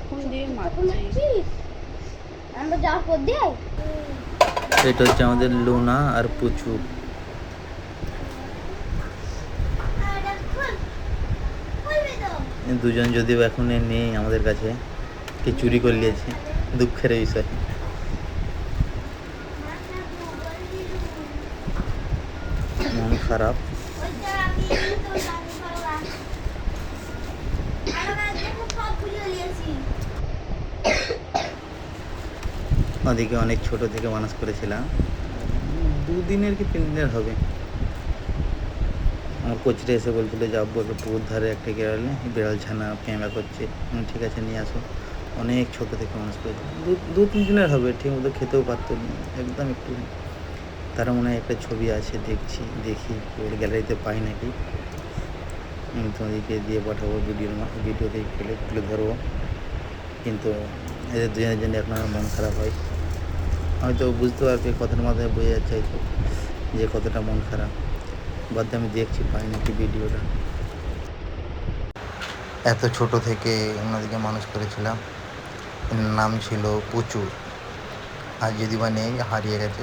কখন দিয়ে মারছি। আমরা যাওয়ার পর দিয়ে এটা হচ্ছে আমাদের লুনা আর পুচু। দুজন যদিও এখন নেই আমাদের কাছে, কে চুরি করে নিয়েছে, দুঃখের বিষয়। মন খারাপ। ওদিকে অনেক ছোট থেকে মানুষ করেছিলাম, 2 দিনের কি 3 দিনের হবে। আমার কোচটা এসে বলছিল যে আব্বু একটা পুকুর ধারে একটা গেরালে বিড়াল ছানা ক্যামেরা করছে, ঠিক আছে নিয়ে আসো। অনেক ছোট থেকে মানুষ করেছে, 2-3 দিনের হবে, ঠিক মতো খেতেও পারতো না, একদম একটু। তার মনে হয় একটা ছবি আছে, দেখি ওর গ্যালারিতে পাই নাকি, আমি তোমাদেরকে দিয়ে পাঠাবো ভিডিওতে তুলে ধরবো। কিন্তু এদের দুজনের জন্য এখন আমার মন খারাপ হয়। হয়তো বুঝতে পারবে, কথার মাধ্যমে বোঝা যাচ্ছে হয়তো যে কতটা মন খারাপ। বাদে আমি দেখছি পাই নাকি ভিডিওটা। এত ছোট থেকে ওনাদেরকে মানুষ করেছিলাম, নাম ছিল পুচু, আর যদি বা নেই, হারিয়ে গেছে।